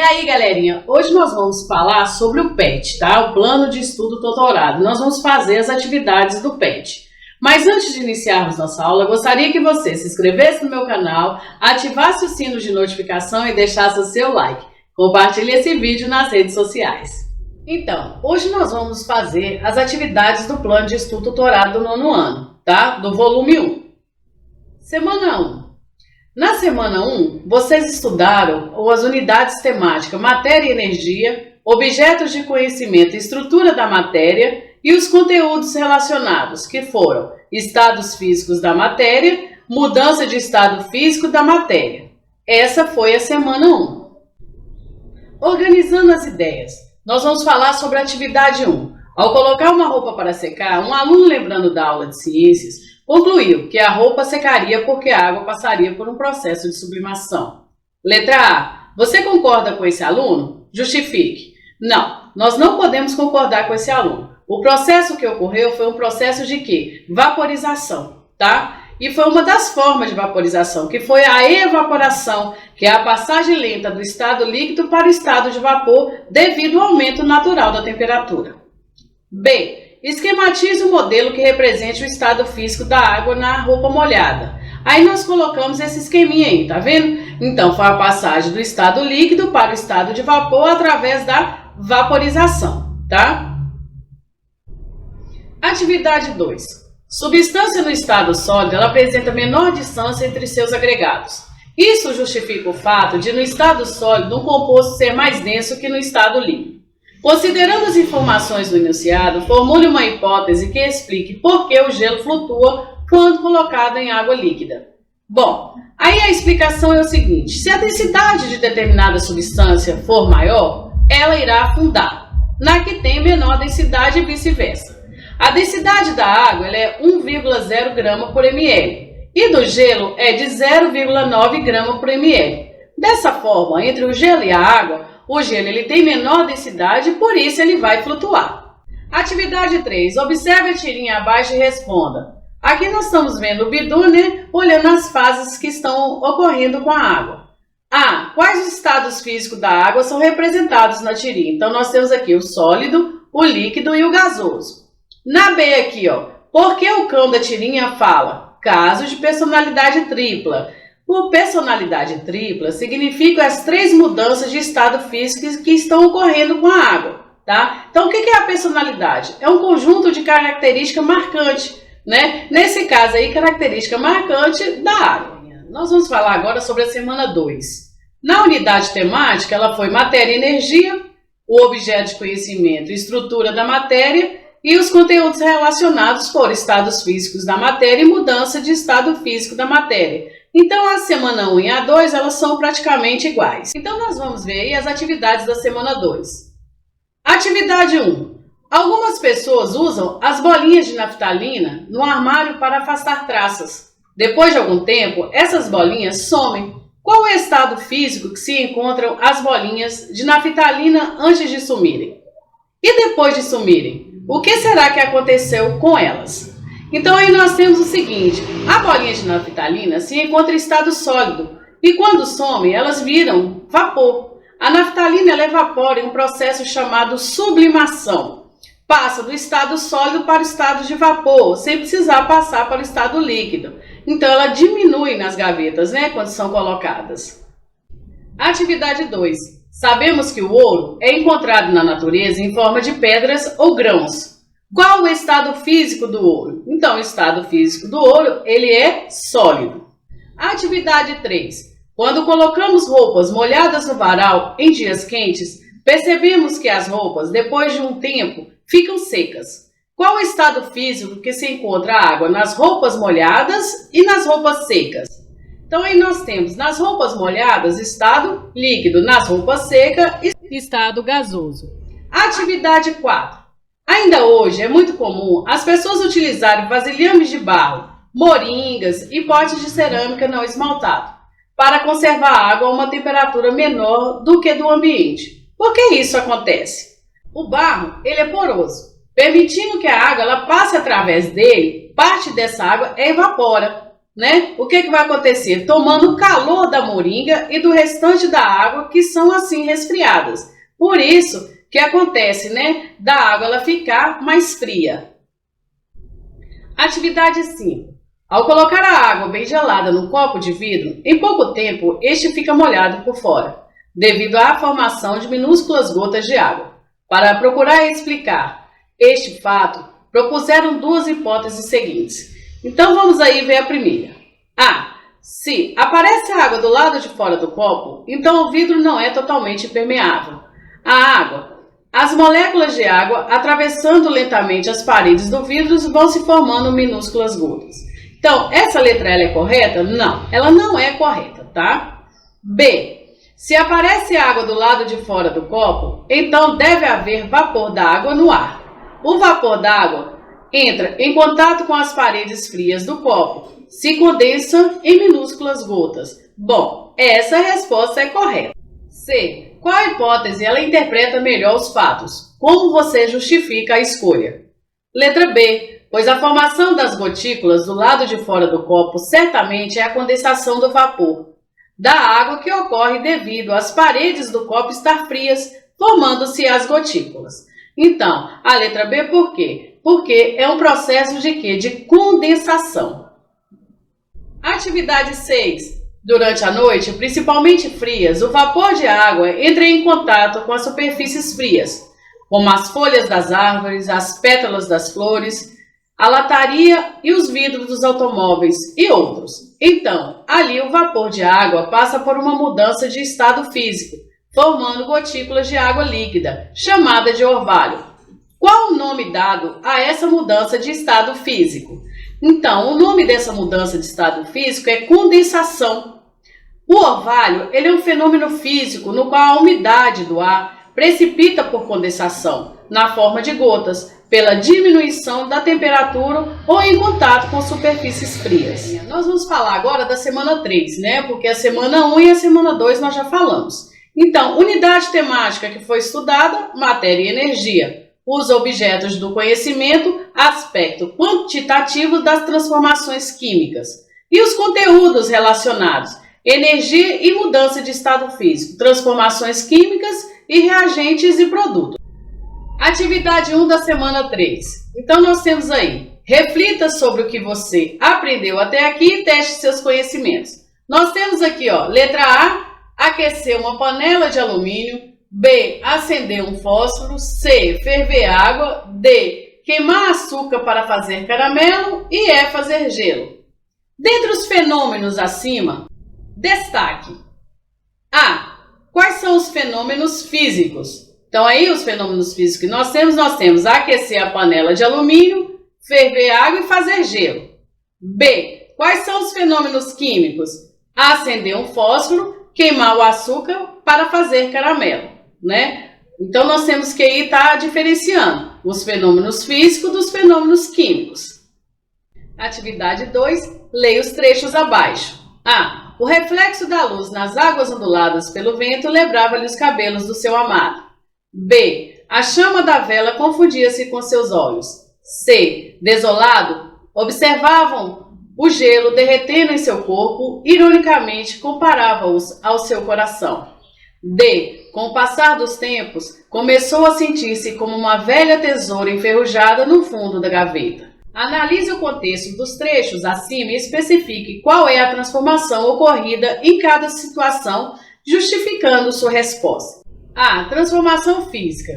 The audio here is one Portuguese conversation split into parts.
aí, galerinha, hoje nós vamos falar sobre o PET, tá? O Plano de Estudo Tutorado. Nós vamos fazer as atividades do PET. Mas antes de iniciarmos nossa aula, eu gostaria que você se inscrevesse no meu canal, ativasse o sino de notificação e deixasse o seu like. Compartilhe esse vídeo nas redes sociais. Então, hoje nós vamos fazer as atividades do Plano de Estudo Tutorado do 9º ano, tá? Do volume 1. Semana 1. Na semana 1, vocês estudaram as unidades temáticas Matéria e Energia, Objetos de Conhecimento e Estrutura da Matéria e os conteúdos relacionados, que foram Estados Físicos da Matéria, Mudança de Estado Físico da Matéria. Essa foi a semana 1. Organizando as ideias, nós vamos falar sobre a atividade 1. Ao colocar uma roupa para secar, um aluno, lembrando da aula de ciências, concluiu que a roupa secaria porque a água passaria por um processo de sublimação. Letra A. Você concorda com esse aluno? Justifique. Não, nós não podemos concordar com esse aluno. O processo que ocorreu foi um processo de quê? Vaporização, tá? E foi uma das formas de vaporização, que foi a evaporação, que é a passagem lenta do estado líquido para o estado de vapor devido ao aumento natural da temperatura. B. Esquematize o modelo que represente o estado físico da água na roupa molhada. Aí nós colocamos esse esqueminha aí, tá vendo? Então, foi a passagem do estado líquido para o estado de vapor através da vaporização, tá? Atividade 2. Substância no estado sólido, ela apresenta menor distância entre seus agregados. Isso justifica o fato de, no estado sólido, um composto ser mais denso que no estado líquido. Considerando as informações do enunciado, formule uma hipótese que explique por que o gelo flutua quando colocado em água líquida. Bom, aí a explicação é o seguinte: se a densidade de determinada substância for maior, ela irá afundar na que tem menor densidade e vice-versa. A densidade da água é 1,0 grama por ml e do gelo é de 0,9 grama por ml. Dessa forma, entre o gelo e a água, o gelo ele tem menor densidade e por isso ele vai flutuar. Atividade 3. Observe a tirinha abaixo e responda. Aqui nós estamos vendo o bidu, né? Olhando as fases que estão ocorrendo com a água. A. Quais os estados físicos da água são representados na tirinha? Então nós temos aqui o sólido, o líquido e o gasoso. Na B aqui, ó. Por que o cão da tirinha fala? Caso de personalidade tripla. Por personalidade tripla, significa as 3 mudanças de estado físico que estão ocorrendo com a água, tá? Então, o que é a personalidade? É um conjunto de características marcantes, né? Nesse caso aí, característica marcante da água. Nós vamos falar agora sobre a semana 2. Na unidade temática, ela foi Matéria e Energia, o objeto de conhecimento e estrutura da matéria e os conteúdos relacionados por estados físicos da matéria e mudança de estado físico da matéria. Então, a semana 1 e a 2, elas são praticamente iguais. Então, nós vamos ver aí as atividades da semana 2. Atividade 1. Algumas pessoas usam as bolinhas de naftalina no armário para afastar traças. Depois de algum tempo, essas bolinhas somem. Qual é o estado físico que se encontram as bolinhas de naftalina antes de sumirem? E depois de sumirem, o que será que aconteceu com elas? Então aí nós temos o seguinte: a bolinha de naftalina se encontra em estado sólido e quando some elas viram vapor. A naftalina ela evapora em um processo chamado sublimação. Passa do estado sólido para o estado de vapor, sem precisar passar para o estado líquido. Então ela diminui nas gavetas, né, quando são colocadas. Atividade 2. Sabemos que o ouro é encontrado na natureza em forma de pedras ou grãos. Qual o estado físico do ouro? Então, o estado físico do ouro, ele é sólido. Atividade 3. Quando colocamos roupas molhadas no varal em dias quentes, percebemos que as roupas, depois de um tempo, ficam secas. Qual o estado físico que se encontra a água nas roupas molhadas e nas roupas secas? Então, aí nós temos nas roupas molhadas, estado líquido, nas roupas secas, estado gasoso. Atividade 4. Ainda hoje é muito comum as pessoas utilizarem vasilhames de barro, moringas e potes de cerâmica não esmaltado para conservar a água a uma temperatura menor do que do ambiente. Por que isso acontece? O barro ele é poroso, permitindo que a água ela passe através dele, parte dessa água evapora. né? O que vai acontecer? Tomando o calor da moringa e do restante da água, que são assim resfriadas. Por isso que acontece, né, da água ela ficar mais fria. Atividade 5. Ao colocar a água bem gelada no copo de vidro, em pouco tempo este fica molhado por fora, devido à formação de minúsculas gotas de água. Para procurar explicar este fato, propuseram duas hipóteses seguintes. Então vamos aí ver a primeira. Se aparece a água do lado de fora do copo, então o vidro não é totalmente impermeável. As moléculas de água, atravessando lentamente as paredes do vidro, vão se formando minúsculas gotas. Então, essa letra ela é correta? Não, ela não é correta, tá? B. Se aparece água do lado de fora do copo, então deve haver vapor d'água no ar. O vapor d'água entra em contato com as paredes frias do copo, se condensa em minúsculas gotas. Bom, essa resposta é correta. C. Qual hipótese ela interpreta melhor os fatos? Como você justifica a escolha? Letra B. Pois a formação das gotículas do lado de fora do copo certamente é a condensação do vapor da água que ocorre devido às paredes do copo estar frias, formando-se as gotículas. Então, a letra B por quê? Porque é um processo de quê? De condensação. Atividade 6. Durante a noite, principalmente frias, o vapor de água entra em contato com as superfícies frias, como as folhas das árvores, as pétalas das flores, a lataria e os vidros dos automóveis e outros. Então, ali o vapor de água passa por uma mudança de estado físico, formando gotículas de água líquida, chamada de orvalho. Qual o nome dado a essa mudança de estado físico? Então, o nome dessa mudança de estado físico é condensação. O orvalho ele é um fenômeno físico no qual a umidade do ar precipita por condensação, na forma de gotas, pela diminuição da temperatura ou em contato com superfícies frias. Nós vamos falar agora da semana 3, né? Porque a semana 1 e a semana 2 nós já falamos. Então, unidade temática que foi estudada, matéria e energia. Os objetos do conhecimento, aspecto quantitativo das transformações químicas. E os conteúdos relacionados, energia e mudança de estado físico, transformações químicas e reagentes e produtos. Atividade 1 da semana 3. Então nós temos aí, reflita sobre o que você aprendeu até aqui e teste seus conhecimentos. Nós temos aqui, letra A, aquecer uma panela de alumínio. B, acender um fósforo. C, ferver água. D, queimar açúcar para fazer caramelo. E E, fazer gelo. Dentre os fenômenos acima, destaque. A, quais são os fenômenos físicos? Então aí os fenômenos físicos que nós temos aquecer a panela de alumínio, ferver água e fazer gelo. B, quais são os fenômenos químicos? Acender um fósforo, queimar o açúcar para fazer caramelo, né? Então nós temos que estar diferenciando os fenômenos físicos dos fenômenos químicos. Atividade 2, leia os trechos abaixo. A, o reflexo da luz nas águas onduladas pelo vento lembrava-lhe os cabelos do seu amado. B, a chama da vela confundia-se com seus olhos. C, desolado, observavam o gelo derretendo em seu corpo, ironicamente comparava-os ao seu coração. D, com o passar dos tempos, começou a sentir-se como uma velha tesoura enferrujada no fundo da gaveta. Analise o contexto dos trechos acima e especifique qual é a transformação ocorrida em cada situação, justificando sua resposta. A, transformação física.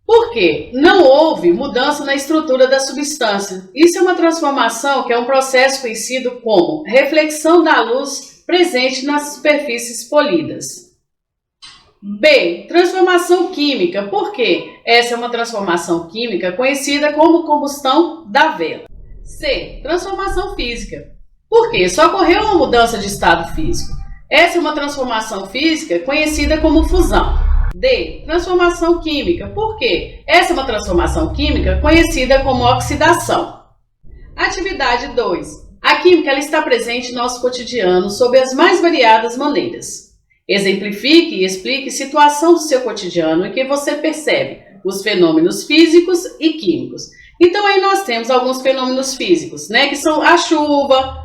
Por quê? Não houve mudança na estrutura da substância. Isso é uma transformação que é um processo conhecido como reflexão da luz presente nas superfícies polidas. B, transformação química. Por quê? Essa é uma transformação química conhecida como combustão da vela. C, transformação física. Por quê? Só ocorreu uma mudança de estado físico. Essa é uma transformação física conhecida como fusão. D, transformação química. Por quê? Essa é uma transformação química conhecida como oxidação. Atividade 2. A química ela está presente em nosso cotidiano sob as mais variadas maneiras. Exemplifique e explique situação do seu cotidiano em que você percebe os fenômenos físicos e químicos. Então aí nós temos alguns fenômenos físicos, né, que são a chuva,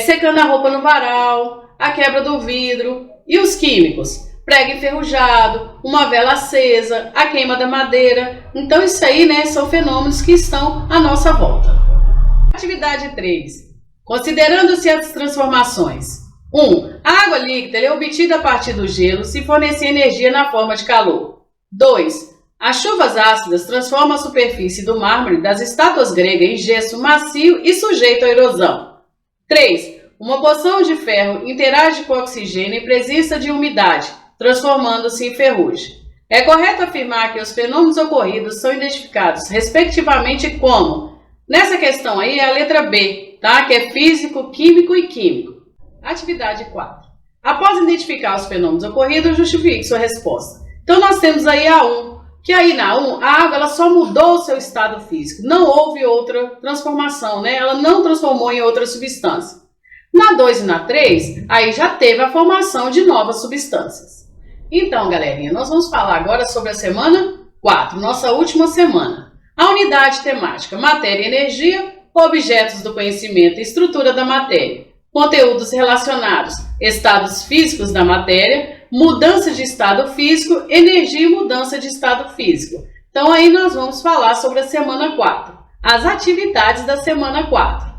secando a roupa no varal, a quebra do vidro e os químicos, prego enferrujado, uma vela acesa, a queima da madeira. Então isso aí, né, são fenômenos que estão à nossa volta. Atividade 3. Considerando-se as transformações. 1. A água líquida é obtida a partir do gelo se fornecer energia na forma de calor. 2. As chuvas ácidas transformam a superfície do mármore das estátuas gregas em gesso macio e sujeito à erosão. 3. Uma porção de ferro interage com o oxigênio em presença de umidade, transformando-se em ferrugem. É correto afirmar que os fenômenos ocorridos são identificados respectivamente como, nessa questão aí é a letra B, tá? Que é físico, químico e químico. Atividade 4. Após identificar os fenômenos ocorridos, justifique sua resposta. Então nós temos aí a 1, que aí na 1 a água ela só mudou o seu estado físico, não houve outra transformação, né? Ela não transformou em outra substância. Na 2 e na 3, aí já teve a formação de novas substâncias. Então, galerinha, nós vamos falar agora sobre a semana 4, nossa última semana. A unidade temática matéria e energia, objetos do conhecimento e estrutura da matéria. Conteúdos relacionados, estados físicos da matéria, mudança de estado físico, energia e mudança de estado físico. Então aí nós vamos falar sobre a semana 4, as atividades da semana 4.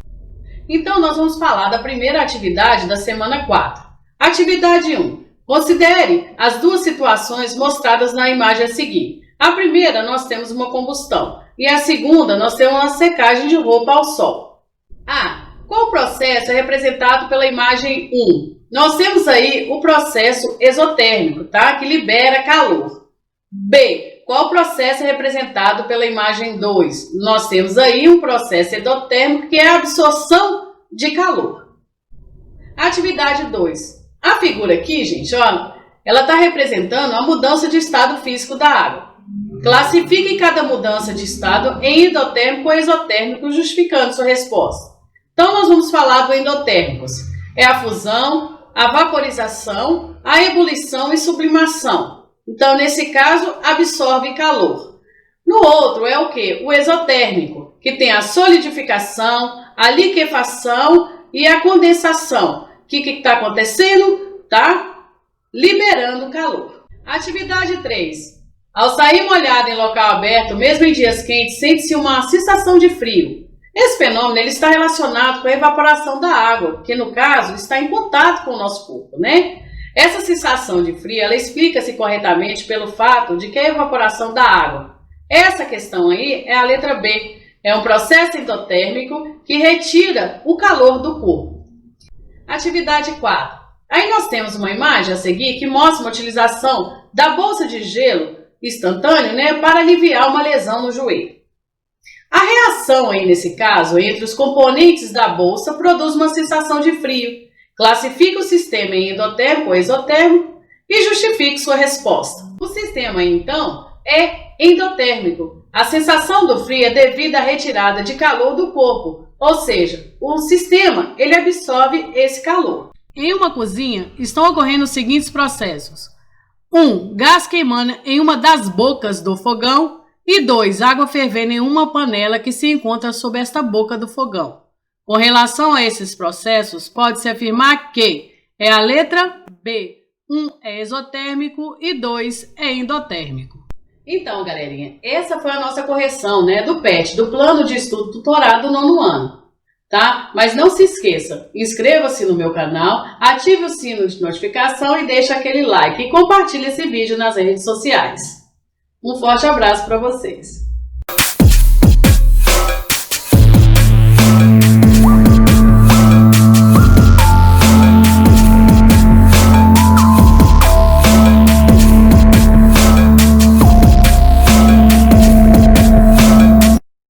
Então nós vamos falar da primeira atividade da semana 4. Atividade 1. Considere as duas situações mostradas na imagem a seguir. A primeira nós temos uma combustão e a segunda nós temos uma secagem de roupa ao sol. A. Qual processo é representado pela imagem 1? Nós temos aí o processo exotérmico, tá? Que libera calor. B. Qual processo é representado pela imagem 2? Nós temos aí um processo endotérmico que é a absorção de calor. Atividade 2. A figura aqui, gente, ó, ela está representando a mudança de estado físico da água. Classifique cada mudança de estado em endotérmico ou exotérmico, justificando sua resposta. Então, nós vamos falar do endotérmicos. É a fusão, a vaporização, a ebulição e sublimação. Então, nesse caso, absorve calor. No outro é o quê? O exotérmico, que tem a solidificação, a liquefação e a condensação. O que está acontecendo? Tá liberando calor. Atividade 3. Ao sair molhado em local aberto, mesmo em dias quentes, sente-se uma sensação de frio. Esse fenômeno ele está relacionado com a evaporação da água, que no caso está em contato com o nosso corpo, né? Essa sensação de frio, ela explica-se corretamente pelo fato de que a evaporação da água. Essa questão aí é a letra B, é um processo endotérmico que retira o calor do corpo. Atividade 4. Aí nós temos uma imagem a seguir que mostra uma utilização da bolsa de gelo instantâneo, né, para aliviar uma lesão no joelho. A reação aí nesse caso entre os componentes da bolsa produz uma sensação de frio. Classifique o sistema em endotérmico ou exotérmico e justifique sua resposta. O sistema aí, então é endotérmico. A sensação do frio é devido à retirada de calor do corpo, ou seja, o sistema ele absorve esse calor. Em uma cozinha estão ocorrendo os seguintes processos. 1. Gás queimando em uma das bocas do fogão. E 2. Água fervendo em uma panela que se encontra sob esta boca do fogão. Com relação a esses processos, pode-se afirmar que é a letra B. 1 é exotérmico e 2 é endotérmico. Então, galerinha, essa foi a nossa correção, né, do PET, do Plano de Estudo Tutorado do 9º ano. Tá? Mas não se esqueça, inscreva-se no meu canal, ative o sino de notificação e deixe aquele like e compartilhe esse vídeo nas redes sociais. Um forte abraço para vocês!